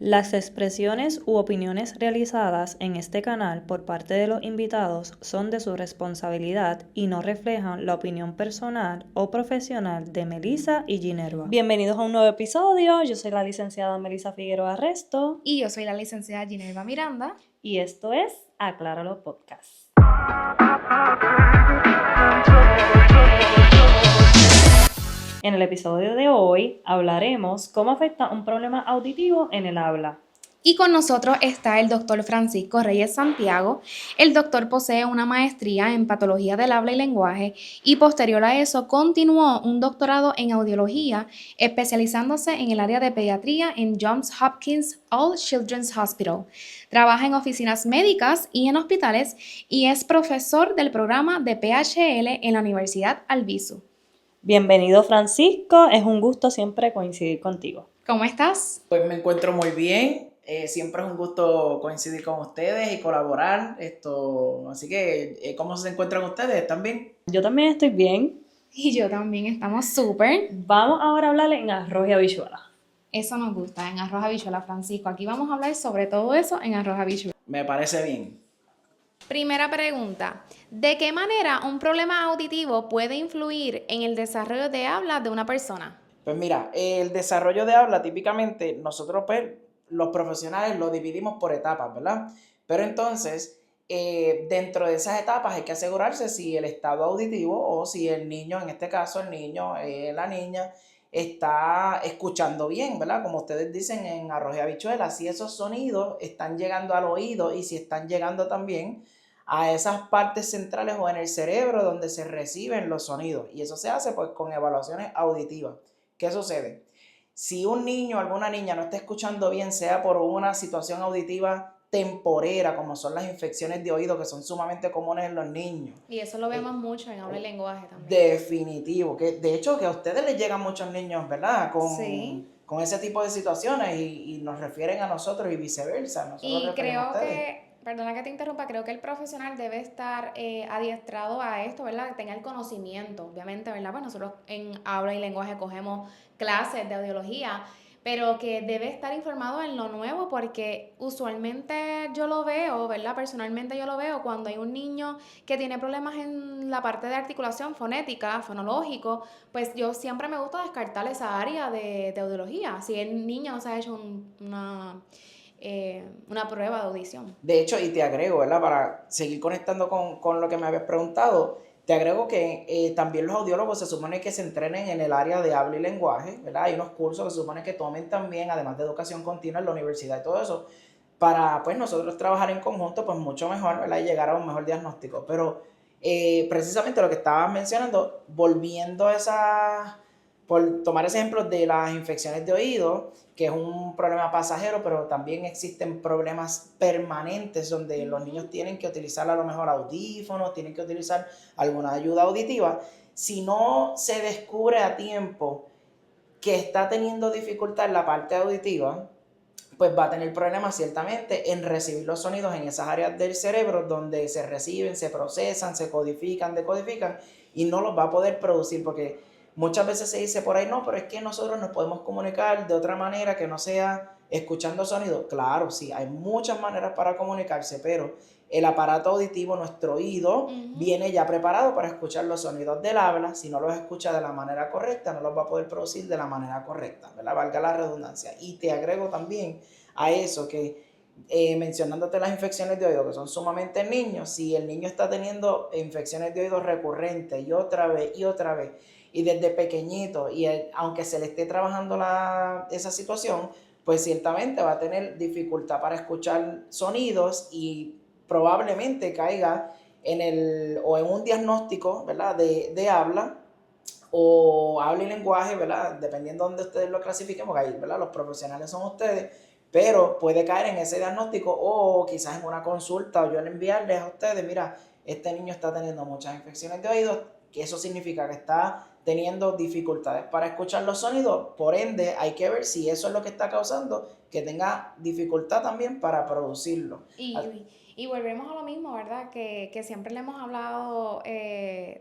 Las expresiones u opiniones realizadas en este canal por parte de los invitados son de su responsabilidad y no reflejan la opinión personal o profesional de Melissa y Ginerva. Bienvenidos a un nuevo episodio. Yo soy la licenciada Melissa Figueroa Resto. Y yo soy la licenciada Ginerva Miranda. Y esto es Acláralo Podcast. En el episodio de hoy hablaremos cómo afecta un problema auditivo en el habla. Y con nosotros está el doctor Francisco Reyes Santiago. El doctor posee una maestría en patología del habla y lenguaje y posterior a eso continuó un doctorado en audiología, especializándose en el área de pediatría en Johns Hopkins All Children's Hospital. Trabaja en oficinas médicas y en hospitales y es profesor del programa de PHL en la Universidad Albizu. Bienvenido, Francisco, es un gusto siempre coincidir contigo. ¿Cómo estás? Pues me encuentro muy bien, siempre es un gusto coincidir con ustedes y colaborar, así que ¿cómo se encuentran ustedes? ¿Están bien? Yo también estoy bien. Y yo también, estamos súper. Vamos ahora a hablar en arroz y habichuela. Eso nos gusta, en arroz habichuela, Francisco. Aquí vamos a hablar sobre todo eso en arroz habichuela. Me parece bien. Primera pregunta, ¿de qué manera un problema auditivo puede influir en el desarrollo de habla de una persona? Pues mira, el desarrollo de habla típicamente nosotros pues, los profesionales lo dividimos por etapas, ¿verdad? Pero entonces, dentro de esas etapas hay que asegurarse si el estado auditivo o si el niño, en este caso el niño, la niña, está escuchando bien, ¿verdad? Como ustedes dicen en arroz y habichuela, si esos sonidos están llegando al oído y si están llegando también a esas partes centrales o en el cerebro donde se reciben los sonidos. Y eso se hace pues con evaluaciones auditivas. ¿Qué sucede? Si un niño o alguna niña no está escuchando bien, sea por una situación auditiva temporera, como son las infecciones de oído, que son sumamente comunes en los niños. Y eso lo vemos mucho en habla y lenguaje también. Definitivo. Que de hecho que a ustedes les llegan muchos niños, ¿verdad? Con ese tipo de situaciones y nos refieren a nosotros y viceversa. Nosotros y creo que, perdona que te interrumpa, creo que el profesional debe estar adiestrado a esto, ¿verdad? Que tenga el conocimiento, obviamente, ¿verdad? Pues nosotros en habla y lenguaje cogemos clases de audiología, pero que debe estar informado en lo nuevo porque usualmente yo lo veo, ¿verdad? Personalmente yo lo veo cuando hay un niño que tiene problemas en la parte de articulación fonética, fonológico, pues yo siempre me gusta descartar esa área de audiología. Si el niño no se ha hecho una prueba de audición. De hecho, y te agrego, ¿verdad? Para seguir conectando con lo que me habías preguntado, te agrego que también los audiólogos se supone que se entrenen en el área de habla y lenguaje, ¿verdad? Hay unos cursos que se supone que tomen también, además de educación continua en la universidad y todo eso, para pues nosotros trabajar en conjunto, pues mucho mejor, ¿verdad? Y llegar a un mejor diagnóstico. Pero precisamente lo que estabas mencionando, volviendo a esa, por tomar ese ejemplo de las infecciones de oído, que es un problema pasajero, pero también existen problemas permanentes donde los niños tienen que utilizar a lo mejor audífonos, tienen que utilizar alguna ayuda auditiva. Si no se descubre a tiempo que está teniendo dificultad en la parte auditiva, pues va a tener problemas ciertamente en recibir los sonidos en esas áreas del cerebro donde se reciben, se procesan, se codifican, decodifican y no los va a poder producir porque muchas veces se dice por ahí, no, pero es que nosotros nos podemos comunicar de otra manera que no sea escuchando sonidos. Claro, sí, hay muchas maneras para comunicarse, pero el aparato auditivo, nuestro oído, viene ya preparado para escuchar los sonidos del habla. Si no los escucha de la manera correcta, no los va a poder producir de la manera correcta, ¿verdad? Valga la redundancia. Y te agrego también a eso que mencionándote las infecciones de oído que son sumamente en niños, si el niño está teniendo infecciones de oído recurrentes y otra vez y desde pequeñito y aunque se le esté trabajando esa situación, pues ciertamente va a tener dificultad para escuchar sonidos y probablemente caiga en un diagnóstico, ¿verdad? de habla o habla y lenguaje, ¿verdad? Dependiendo de donde ustedes lo clasifiquen, porque ahí, ¿verdad? Los profesionales son ustedes, pero puede caer en ese diagnóstico o quizás en una consulta o yo enviarles a ustedes, mira, este niño está teniendo muchas infecciones de oídos, que eso significa que está teniendo dificultades para escuchar los sonidos, por ende hay que ver si eso es lo que está causando que tenga dificultad también para producirlo. Y Y volvemos a lo mismo, ¿verdad? Que siempre le hemos hablado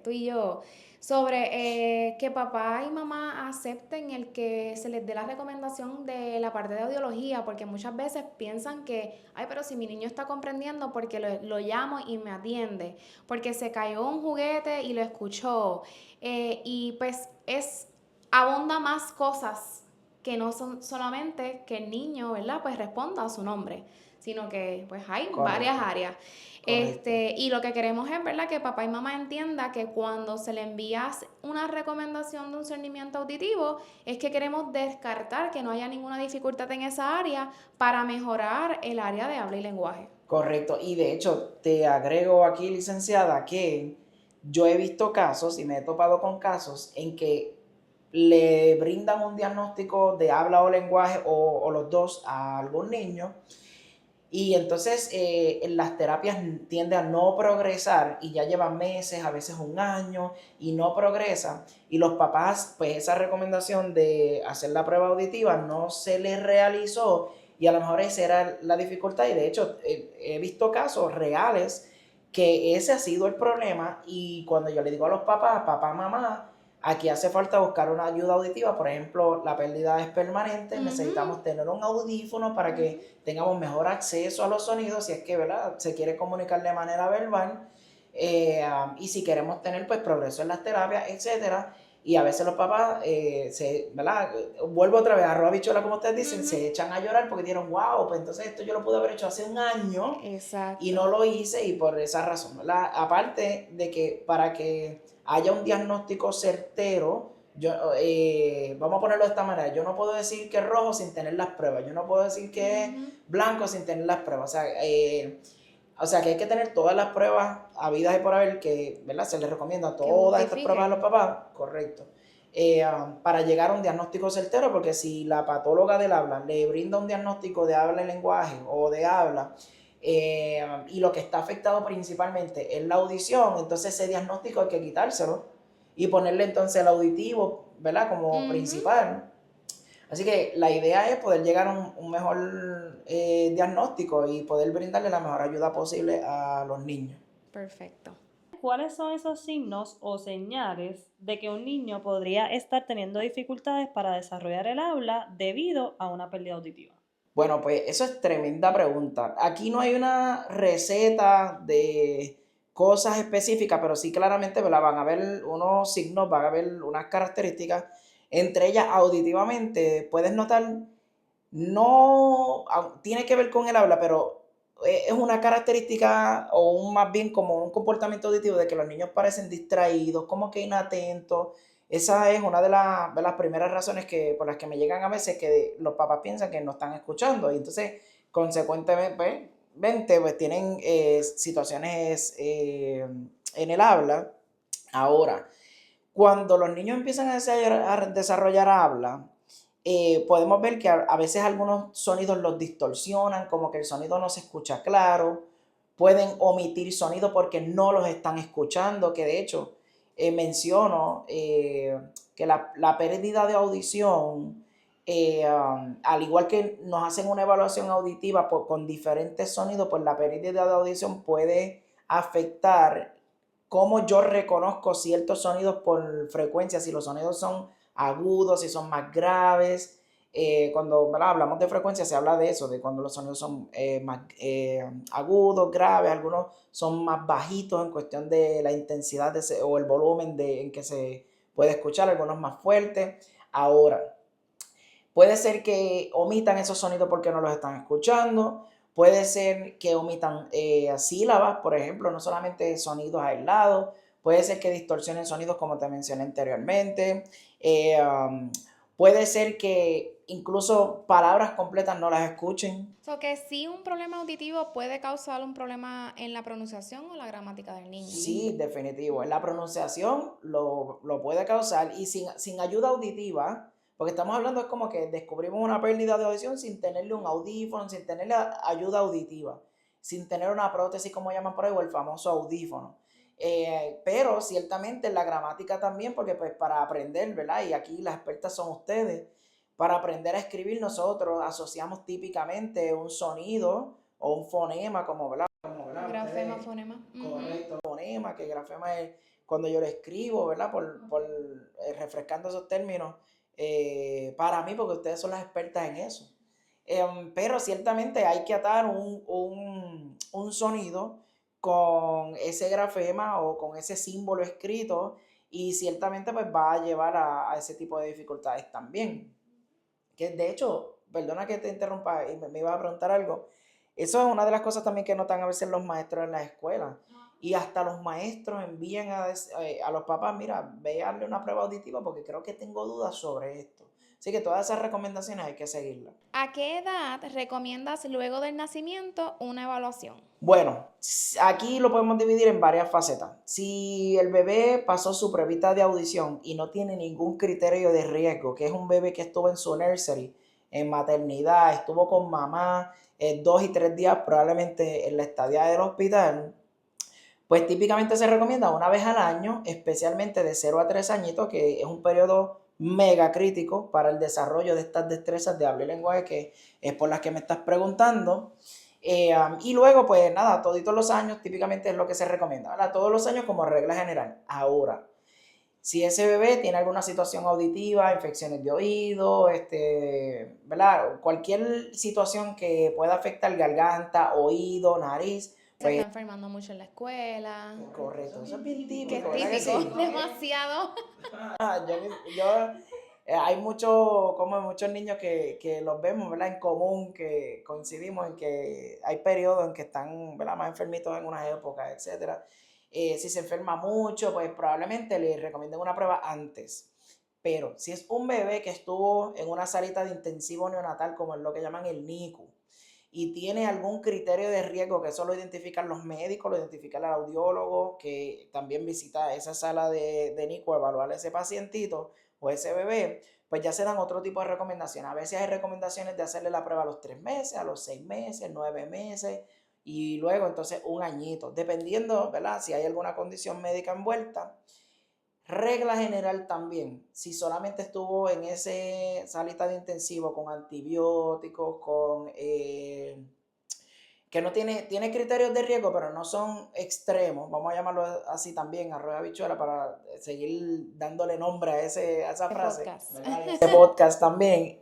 tú y yo sobre que papá y mamá acepten el que se les dé la recomendación de la parte de audiología, porque muchas veces piensan que, ay, pero si mi niño está comprendiendo porque lo llamo y me atiende, porque se cayó un juguete y lo escuchó, y pues abunda más cosas que no son solamente que el niño, ¿verdad? Pues responda a su nombre, sino que pues hay varias Correcto, áreas. correcto. Y lo que queremos es, ¿verdad? Que papá y mamá entienda que cuando se le envía una recomendación de un cernimiento auditivo, es que queremos descartar que no haya ninguna dificultad en esa área para mejorar el área de habla y lenguaje. Correcto. Y de hecho, te agrego aquí, licenciada, que yo he visto casos y me he topado con casos en que le brindan un diagnóstico de habla o lenguaje o los dos a algún niño y entonces las terapias tienden a no progresar y ya llevan meses, a veces un año y no progresa. Y los papás, pues esa recomendación de hacer la prueba auditiva no se les realizó y a lo mejor esa era la dificultad. Y de hecho he visto casos reales que ese ha sido el problema y cuando yo le digo a los papás, papá, mamá, aquí hace falta buscar una ayuda auditiva, por ejemplo, la pérdida es permanente, Ujú, necesitamos tener un audífono para ujú. que tengamos mejor acceso a los sonidos si es que, ¿verdad?, se quiere comunicar de manera verbal y si queremos tener pues progreso en las terapias, etcétera. Y a veces los papás, ¿verdad? Vuelvo otra vez a arroba bichuela, como ustedes dicen, Ujú. se echan a llorar porque dijeron, wow, pues entonces esto yo lo pude haber hecho hace un año y Exacto. no lo hice y por esa razón, ¿verdad? Aparte de que para que haya un diagnóstico certero, vamos a ponerlo de esta manera, yo no puedo decir que es rojo sin tener las pruebas, yo no puedo decir que es Ujú. blanco sin tener las pruebas, o sea que hay que tener todas las pruebas habidas y por haber que, ¿verdad? Se les recomienda Que todas estas pruebas a los justifiquen. papás, correcto, para llegar a un diagnóstico certero, porque si la patóloga del habla le brinda un diagnóstico de habla y lenguaje o de habla, y lo que está afectado principalmente es la audición, entonces ese diagnóstico hay que quitárselo y ponerle entonces el auditivo, ¿verdad? Como Ujú. principal. Así que la idea es poder llegar a un mejor diagnóstico y poder brindarle la mejor ayuda posible a los niños. Perfecto. ¿Cuáles son esos signos o señales de que un niño podría estar teniendo dificultades para desarrollar el habla debido a una pérdida auditiva? Bueno, pues eso es tremenda pregunta. Aquí no hay una receta de cosas específicas, pero sí claramente, ¿verdad?, van a haber unos signos, van a haber unas características. Entre ellas, auditivamente, puedes notar, no tiene que ver con el habla, pero es una característica o más bien como un comportamiento auditivo de que los niños parecen distraídos, como que inatentos. Esa es una de las primeras razones por las que me llegan a veces que los papás piensan que no están escuchando y entonces consecuentemente pues, tienen situaciones en el habla. Ahora, cuando los niños empiezan a desarrollar habla, podemos ver que a veces algunos sonidos los distorsionan, como que el sonido no se escucha claro, pueden omitir sonido porque no los están escuchando, que de hecho menciono que la pérdida de audición, al igual que nos hacen una evaluación auditiva con diferentes sonidos, pues la pérdida de audición puede afectar cómo yo reconozco ciertos sonidos por frecuencia, si los sonidos son agudos, si son más graves. Cuando, ¿verdad?, hablamos de frecuencia, se habla de eso, de cuando los sonidos son más agudos, graves, algunos son más bajitos en cuestión de la intensidad o el volumen en que se puede escuchar, algunos más fuertes. Ahora, puede ser que omitan esos sonidos porque no los están escuchando. Puede ser que omitan sílabas, por ejemplo, no solamente sonidos aislados. Puede ser que distorsionen sonidos como te mencioné anteriormente. Eh, um, Puede ser que incluso palabras completas no las escuchen. So que sí, un problema auditivo puede causar un problema en la pronunciación o la gramática del niño. Sí, definitivo. En Mm. la pronunciación lo puede causar y sin ayuda auditiva, porque estamos hablando es como que descubrimos una pérdida de audición sin tenerle un audífono, sin tenerle ayuda auditiva, sin tener una prótesis, como llaman por ahí, o el famoso audífono. Pero ciertamente en la gramática también, porque pues para aprender, ¿verdad? Y aquí las expertas son ustedes. Para aprender a escribir nosotros asociamos típicamente un sonido o un fonema, como, ¿verdad?, fonema. Correcto, fonema, que grafema es cuando yo lo escribo, ¿verdad? Por refrescando esos términos, para mí, porque ustedes son las expertas en eso. Pero ciertamente hay que atar un sonido con ese grafema o con ese símbolo escrito y ciertamente pues va a llevar a ese tipo de dificultades también. Que de hecho, perdona que te interrumpa y me iba a preguntar algo, eso es una de las cosas también que notan a veces los maestros en las escuelas. Y hasta los maestros envían a los papás, mira, ve a darle una prueba auditiva porque creo que tengo dudas sobre esto. Así que todas esas recomendaciones hay que seguirlas. ¿A qué edad recomiendas luego del nacimiento una evaluación? Bueno, aquí lo podemos dividir en varias facetas. Si el bebé pasó su pruebita de audición y no tiene ningún criterio de riesgo, que es un bebé que estuvo en su nursery, en maternidad, estuvo con mamá 2 y 3 días probablemente en la estadía del hospital, pues típicamente se recomienda una vez al año, especialmente de 0 a 3 añitos, que es un periodo mega crítico para el desarrollo de estas destrezas de habla y lenguaje, que es por las que me estás preguntando. Y luego, pues nada, toditos los años típicamente es lo que se recomienda, ¿verdad? Todos los años como regla general. Ahora, si ese bebé tiene alguna situación auditiva, infecciones de oído, ¿verdad? Cualquier situación que pueda afectar garganta, oído, nariz, Se está pues enfermando mucho en la escuela. correcto, eso es bien Que es típico, ¿verdad que típico, sí? demasiado. Hay muchos niños que los vemos, ¿verdad? En común, que coincidimos en que hay periodos en que están, ¿verdad? Más enfermitos en unas épocas, etcétera. Si se enferma mucho, pues probablemente le recomienden una prueba antes. Pero si es un bebé que estuvo en una salita de intensivo neonatal, como es lo que llaman el NICU, y tiene algún criterio de riesgo, que eso lo identifican los médicos, lo identifica el audiólogo, que también visita esa sala de NICU a evaluar a ese pacientito o ese bebé, pues ya se dan otro tipo de recomendaciones. A veces hay recomendaciones de hacerle la prueba a los 3 meses, a los 6 meses, 9 meses y luego entonces un añito, dependiendo, ¿verdad? Si hay alguna condición médica envuelta. Regla general también, si solamente estuvo en ese salita de intensivo con antibióticos, que no tiene criterios de riesgo, pero no son extremos, vamos a llamarlo así también, arroz y habichuela, para seguir dándole nombre a esa frase. Podcast. Este podcast también.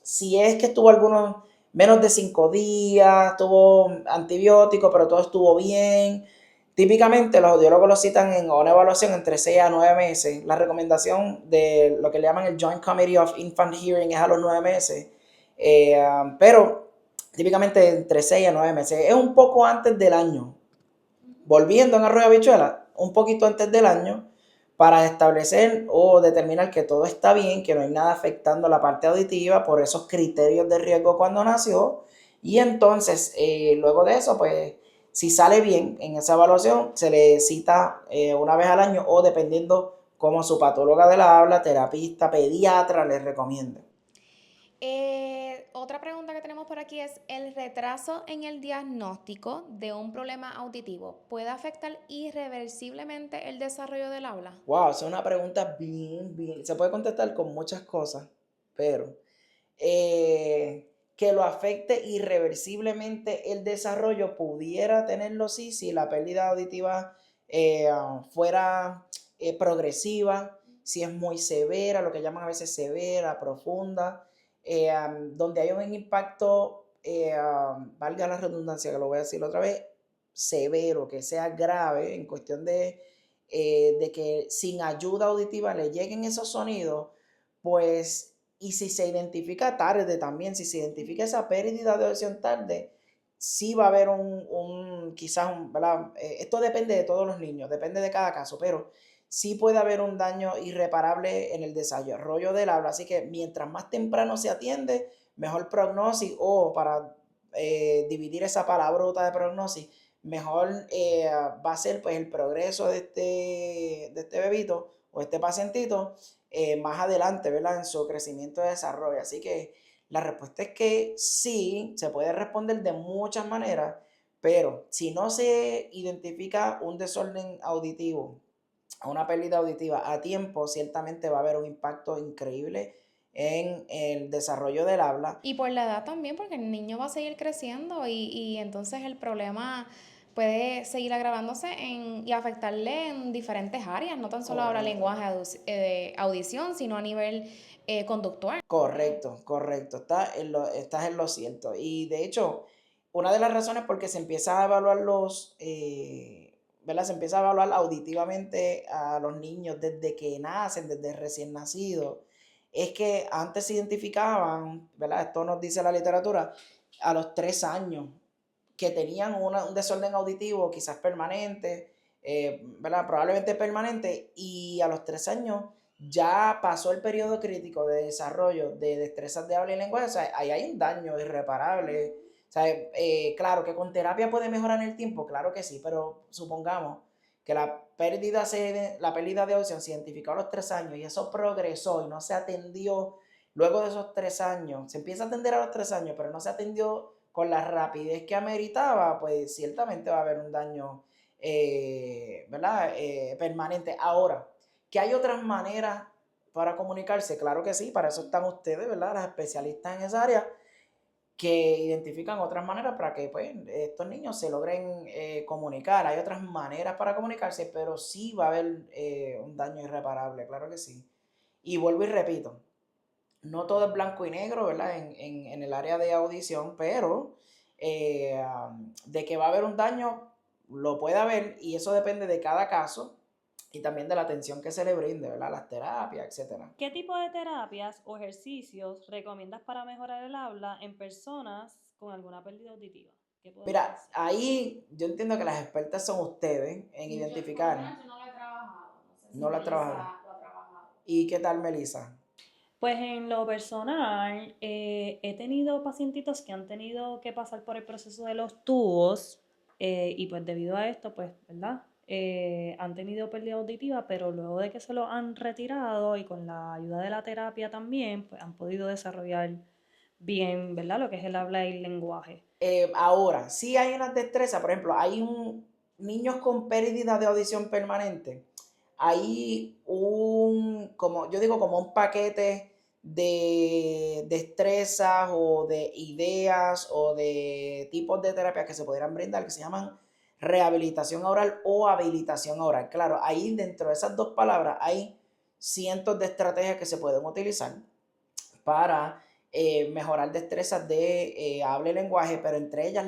Si es que estuvo algunos menos de 5 días, tuvo antibióticos, pero todo estuvo bien. Típicamente los audiólogos lo citan en una evaluación entre 6 a 9 meses. La recomendación de lo que le llaman el Joint Committee of Infant Hearing es a los 9 meses. Pero típicamente entre 6 a 9 meses. Es un poco antes del año. Volviendo en arroyo habichuela, un poquito antes del año, para establecer o determinar que todo está bien, que no hay nada afectando la parte auditiva por esos criterios de riesgo cuando nació. Y entonces, luego de eso, pues, si sale bien en esa evaluación, se le cita una vez al año o dependiendo cómo su patóloga de la habla, terapista, pediatra le recomiende. Otra pregunta que tenemos por aquí es, ¿el retraso en el diagnóstico de un problema auditivo puede afectar irreversiblemente el desarrollo del habla? Wow, esa es una pregunta bien. Se puede contestar con muchas cosas, pero que lo afecte irreversiblemente el desarrollo pudiera tenerlo sí, si la pérdida auditiva fuera progresiva, si es muy severa, lo que llaman a veces severa, profunda, donde hay un impacto, valga la redundancia que lo voy a decir otra vez, severo, que sea grave en cuestión de que sin ayuda auditiva le lleguen esos sonidos, pues, y si se identifica tarde también, si se identifica esa pérdida de audición tarde, sí va a haber quizás ¿verdad? Esto depende de todos los niños, depende de cada caso, pero sí puede haber un daño irreparable en el desarrollo del habla, así que mientras más temprano se atiende, mejor prognosis, o para dividir esa palabrota de prognosis, mejor va a ser pues el progreso de este bebito o este pacientito más adelante, ¿verdad? En su crecimiento y desarrollo. Así que la respuesta es que sí, se puede responder de muchas maneras, pero si no se identifica un desorden auditivo, una pérdida auditiva a tiempo, ciertamente va a haber un impacto increíble en el desarrollo del habla. Y por la edad también, porque el niño va a seguir creciendo y entonces el problema puede seguir agravándose y afectarle en diferentes áreas, no tan solo ahora Correcto. lenguaje, audición, sino a nivel conductual. Correcto, correcto. Estás en lo cierto. Y de hecho, una de las razones por que se empieza a evaluar ¿verdad? Se empieza a evaluar auditivamente a los niños desde que nacen, desde recién nacidos, es que antes se identificaban, ¿verdad? Esto nos dice la literatura, a los 3 años, que tenían un desorden auditivo quizás permanente, ¿verdad? Probablemente permanente, y a los 3 años ya pasó el periodo crítico de desarrollo de destrezas de habla y lenguaje. O sea, ahí hay un daño irreparable. O sea, claro que con terapia puede mejorar en el tiempo, claro que sí, pero supongamos que la pérdida de audición se identificó a los 3 años y eso progresó y no se atendió luego de esos 3 años. Se empieza a atender a los 3 años, pero no se atendió con la rapidez que ameritaba, pues ciertamente va a haber un daño, ¿verdad? Permanente. Ahora, ¿que hay otras maneras para comunicarse? Claro que sí, para eso están ustedes, ¿verdad? Las especialistas en esa área que identifican otras maneras para que pues, estos niños se logren comunicar. Hay otras maneras para comunicarse, pero sí va a haber un daño irreparable, claro que sí. Y vuelvo y repito, no todo es blanco y negro, ¿verdad? En el área de audición, pero de que va a haber un daño, lo puede haber y eso depende de cada caso y también de la atención que se le brinde, ¿verdad? Las terapias, etcétera. ¿Qué tipo de terapias o ejercicios recomiendas para mejorar el habla en personas con alguna pérdida auditiva? ¿Qué podemos Mira, hacer? ahí yo entiendo que las expertas son ustedes en identificar. Yo no lo he trabajado, no sé si No lo ha trabajado. Melissa lo ha trabajado. ¿Y qué tal, Melissa? Pues en lo personal, he tenido pacientitos que han tenido que pasar por el proceso de los tubos y pues debido a esto, pues, ¿verdad? Han tenido pérdida auditiva, pero luego de que se lo han retirado y con la ayuda de la terapia también, pues han podido desarrollar bien, ¿verdad? Lo que es el habla y el lenguaje. Ahora, sí hay unas destrezas, por ejemplo, niños con pérdida de audición permanente. Hay como yo digo, como un paquete de destrezas o de ideas o de tipos de terapias que se pudieran brindar que se llaman rehabilitación oral o habilitación oral. Claro, ahí dentro de esas dos palabras hay cientos de estrategias que se pueden utilizar para mejorar destrezas de habla y lenguaje, pero entre ellas,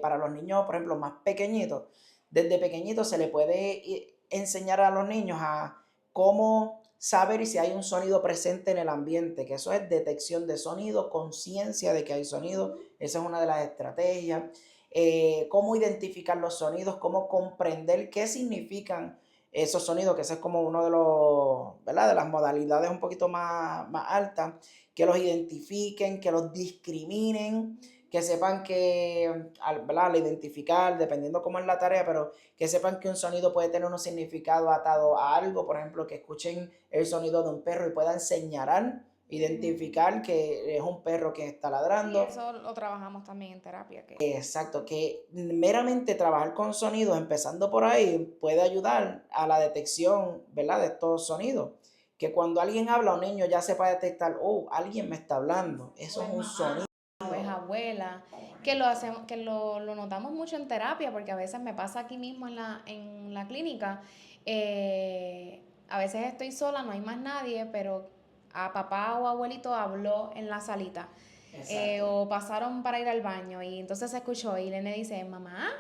para los niños, por ejemplo, más pequeñitos, desde pequeñitos se le puede enseñar a los niños a cómo saber si hay un sonido presente en el ambiente, que eso es detección de sonido, conciencia de que hay sonido, esa es una de las estrategias. Cómo identificar los sonidos, cómo comprender qué significan esos sonidos, que ese es como uno de los, ¿verdad? De las modalidades un poquito más altas, que los identifiquen, que los discriminen, que sepan que, ¿verdad? Al identificar, dependiendo cómo es la tarea, pero que sepan que un sonido puede tener un significado atado a algo, por ejemplo, que escuchen el sonido de un perro y puedan señalar, identificar que es un perro que está ladrando. Sí, eso lo trabajamos también en terapia. Exacto, que meramente trabajar con sonidos, empezando por ahí, puede ayudar a la detección, ¿verdad? De estos sonidos. Que cuando alguien habla, un niño ya sepa detectar, oh, alguien me está hablando, eso es un sonido. O es abuela, que lo hacemos, que lo notamos mucho en terapia, porque a veces me pasa aquí mismo en la clínica. A veces estoy sola, no hay más nadie, pero a papá o abuelito habló en la salita. O pasaron para ir al baño y entonces se escuchó y el nene dice, mamá,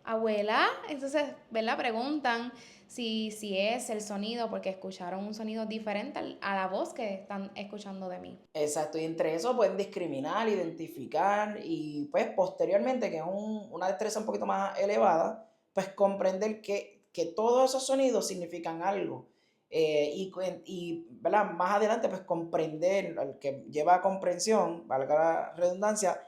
abuela, entonces, ¿verdad? Preguntan si es el sonido porque escucharon un sonido diferente a la voz que están escuchando de mí. Exacto, y entre eso pueden discriminar, identificar y pues posteriormente, que es una destreza un poquito más elevada, pues comprender que todos esos sonidos significan algo. Y ¿verdad? Más adelante, pues comprender, el que lleva a comprensión, valga la redundancia,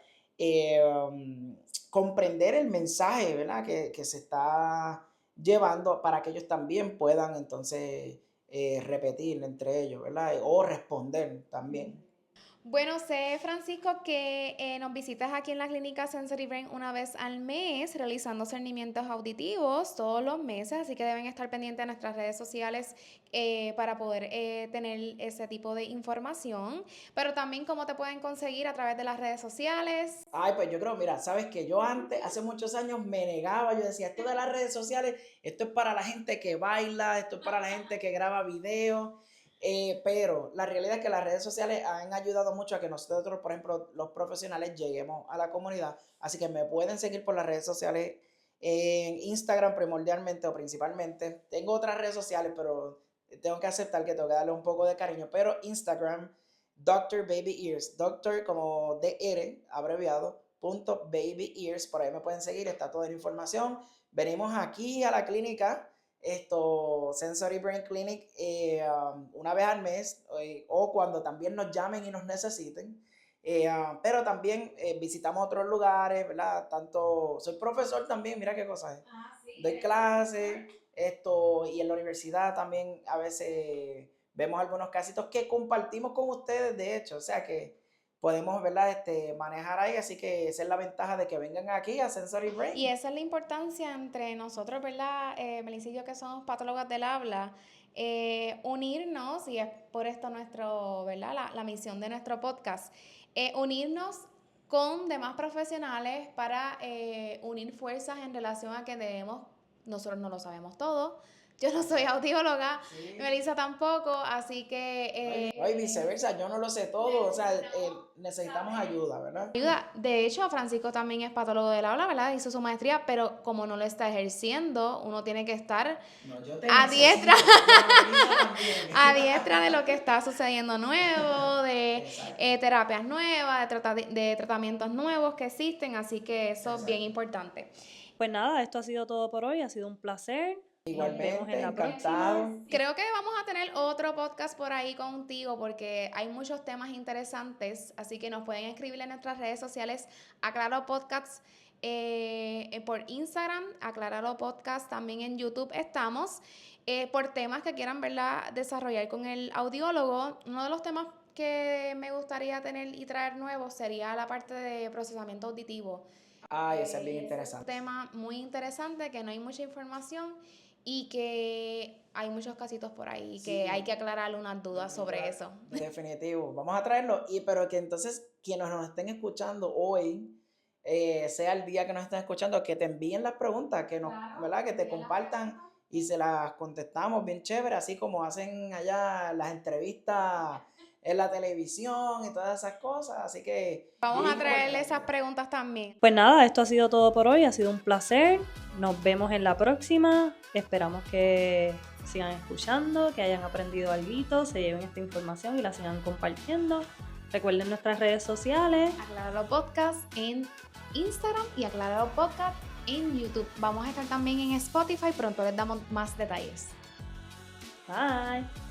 comprender el mensaje, ¿verdad? Que se está llevando para que ellos también puedan entonces repetir entre ellos, ¿verdad? O responder también. Bueno, sé, Francisco, que nos visitas aquí en la clínica Sensory Brain una vez al mes, realizando cernimientos auditivos todos los meses, así que deben estar pendientes de nuestras redes sociales para poder tener ese tipo de información. Pero también cómo te pueden conseguir a través de las redes sociales. Ay, pues yo creo, mira, sabes que yo antes, hace muchos años, me negaba, yo decía, esto de las redes sociales, esto es para la gente que baila, esto es para la gente que graba videos, pero la realidad es que las redes sociales han ayudado mucho a que nosotros, por ejemplo, los profesionales, lleguemos a la comunidad, así que me pueden seguir por las redes sociales, en Instagram primordialmente o principalmente. Tengo otras redes sociales, pero tengo que aceptar que tengo que darle un poco de cariño, pero Instagram, Dr. Baby Ears, Doctor como DR, abreviado, .baby ears, por ahí me pueden seguir, está toda la información. Venimos aquí a la clínica, Sensory Brain Clinic, una vez al mes, o cuando también nos llamen y nos necesiten. Pero también visitamos otros lugares, ¿verdad? Soy profesor también, mira qué cosa es. Sí. Doy clases, y en la universidad también a veces vemos algunos casitos que compartimos con ustedes, de hecho, o sea que podemos, ¿verdad? Manejar ahí, así que esa es la ventaja de que vengan aquí a Sensory Brain. Y esa es la importancia entre nosotros, ¿verdad? Melissa y yo, que somos patólogas del habla, unirnos, y es por esto ¿verdad? La misión de nuestro podcast, unirnos con demás profesionales para unir fuerzas en relación a que nosotros no lo sabemos todo. Yo no soy audióloga, Sí. Melissa tampoco, así que... No, y viceversa, yo no lo sé todo, o sea, necesitamos ayuda, ¿verdad? De hecho, Francisco también es patólogo del habla, ¿verdad? Hizo su maestría, pero como no lo está ejerciendo, uno tiene que estar No, yo te a diestra, necesito, a diestra de lo que está sucediendo nuevo, de Exacto. terapias nuevas, de tratamientos nuevos que existen, así que eso es bien Exacto. importante. Pues nada, esto ha sido todo por hoy, ha sido un placer. Nos vemos Igualmente, en la encantado. próxima. Creo que vamos a tener otro podcast por ahí contigo porque hay muchos temas interesantes, así que nos pueden escribir en nuestras redes sociales, Aclaro Podcasts por Instagram, Aclaro Podcast también en YouTube estamos, por temas que quieran, ¿verdad?, desarrollar con el audiólogo. Uno de los temas que me gustaría tener y traer nuevos sería la parte de procesamiento auditivo. Ay, ese es bien Es un interesante. tema muy interesante que no hay mucha información y que hay muchos casitos por ahí Sí. que hay que aclarar unas dudas sobre eso. Definitivo, vamos a traerlo, pero que entonces quienes nos estén escuchando hoy, sea el día que nos estén escuchando, que te envíen las preguntas, que nos, Claro, ¿verdad? Que te envíen las compartan preguntas. y se las contestamos bien chévere, así como hacen allá las entrevistas en la televisión y todas esas cosas, así que Vamos bien a traerle importante. esas preguntas también. Pues nada, esto ha sido todo por hoy, ha sido un placer. Nos vemos en la próxima. Esperamos que sigan escuchando, que hayan aprendido algo, se lleven esta información y la sigan compartiendo. Recuerden nuestras redes sociales. Acláralo Podcast en Instagram y Acláralo Podcast en YouTube. Vamos a estar también en Spotify, pronto les damos más detalles. Bye.